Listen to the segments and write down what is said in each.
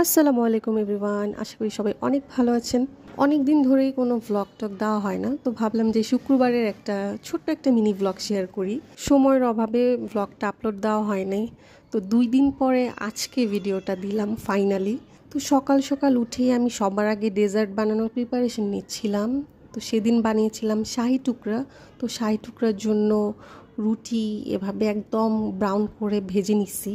আসসালামু আলাইকুম এভরিওয়ান, আশা করি সবাই অনেক ভালো আছেন। অনেক দিন ধরেই কোনো ভ্লগ টক দেওয়া হয় না, তো ভাবলাম যে শুক্রবারের ছোট্ট একটা মিনি ভ্লগ শেয়ার করি। সময়ের অভাবে ভ্লগটা আপলোড দেওয়া হয় নাই, তো 2 দিন পরে আজকে ভিডিওটা দিলাম ফাইনালি। তো সকাল সকাল উঠেই আমি সবার আগে ডেজার্ট বানানোর প্রিপারেশন নিচ্ছিলাম। তো সেদিন বানিয়েছিলাম শাহি টুকরা। তো শাহি টুকরার জন্য রুটি এভাবে একদম ব্রাউন করে ভেজে নিচ্ছি।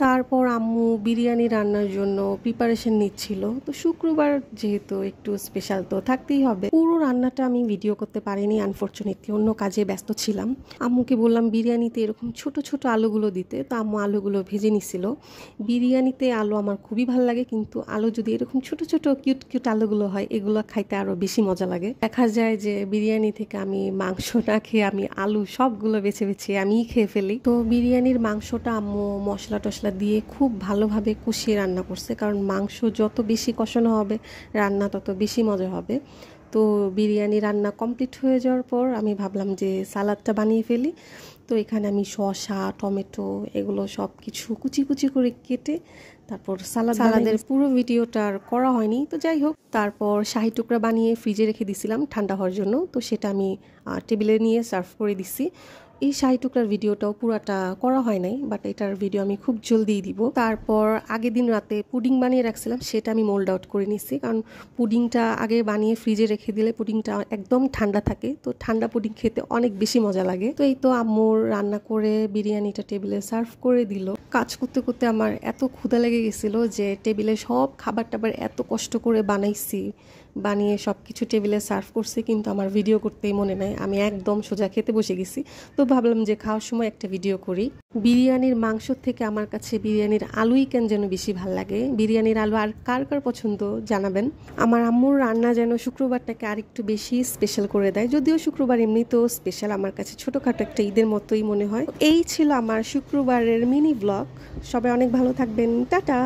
তারপর আম্মু বিরিয়ানি রান্নার জন্য প্রিপারেশন নিচ্ছিল। তো শুক্রবার যেহেতু একটু স্পেশাল তো থাকতেই হবে। পুরো রান্নাটা আমি ভিডিও করতে পারিনি, আনফরচুনেটলি অন্য কাজে ব্যস্ত ছিলাম। আম্মুকে বললাম বিরিয়ানিতে এরকম ছোট ছোট আলুগুলো দিতে, তো আম্মু আলুগুলো ভেজে নিছিল। বিরিয়ানিতে আলু আমার খুবই ভালো লাগে, কিন্তু আলু যদি এরকম ছোট ছোট কিউট কিউট আলুগুলো হয়, এগুলো খাইতে আরও বেশি মজা লাগে। দেখা যায় যে বিরিয়ানি থেকে আমি মাংস না খেয়ে আমি আলু সবগুলো বেছে বেছে আমিই খেয়ে ফেলি। তো বিরিয়ানির মাংসটা আম্মু মশলা টশলা দিয়ে খুব ভালোভাবে কষিয়ে রান্না করছে, কারণ মাংস যত বেশি কষানো হবে রান্না তত বেশি মজা হবে। তো বিরিয়ানি রান্না কমপ্লিট হয়ে যাওয়ার পর আমি ভাবলাম যে সালাদটা বানিয়ে ফেলি। তো এখানে আমি শসা, টমেটো এগুলো সব কিছু কুচি কুচি করে কেটে তারপর সালাদের পুরো ভিডিওটা আর করা হয়নি, তো যাই হোক। তারপর শাহি টুকরা বানিয়ে ফ্রিজে রেখে দিছিলাম ঠান্ডা হওয়ার জন্য। তো সেটা আমি টেবিলে নিয়ে সার্ভ করে দিছি। এই শাহি টুকরার ভিডিওটাও পুরাটা করা হয় নাই, বাট এটার ভিডিও আমি খুব জলদিই দিব। তারপর আগের দিন রাতে পুডিং বানিয়ে রাখছিলাম, সেটা আমি মোল্ড আউট করে নিচ্ছি, কারণ পুডিংটা আগে বানিয়ে ফ্রিজে রেখে দিলে পুডিংটা একদম ঠান্ডা থাকে, তো ঠান্ডা পুডিং খেতে অনেক বেশি মজা লাগে। তো এই তো আম্মুর রান্না করে বিরিয়ানিটা টেবিলে সার্ভ করে দিল। কাজ করতে করতে আমার এত ক্ষুধা লেগে গেছিলো যে টেবিলে সব খাবার টাবার এত কষ্ট করে বানাইছি, বানিয়ে সব কিছু টেবিলে সার্ভ করছি, কিন্তু আমার ভিডিও করতেই মনে নাই। আমি একদম সোজা খেতে বসে গেছি। তো ভাবলাম যে খাওয়ার সময় একটা ভিডিও করি। বিরিয়ানির মাংস থেকে আমার কাছে বিরিয়ানির আলুই কেন যেন বেশি ভাল লাগে। বিরিয়ানির আলু আর কার কার পছন্দ জানাবেন। আমার আম্মুর রান্না যেন শুক্রবারটাকে আরেকটু বেশি স্পেশাল করে দেয়, যদিও শুক্রবার এমনিতেও স্পেশাল, আমার কাছে ছোটোখাটো একটা ঈদের মতোই মনে হয়। এই ছিল আমার শুক্রবারের মিনি ব্লগ। সবাই অনেক ভালো থাকবেন, টাটা।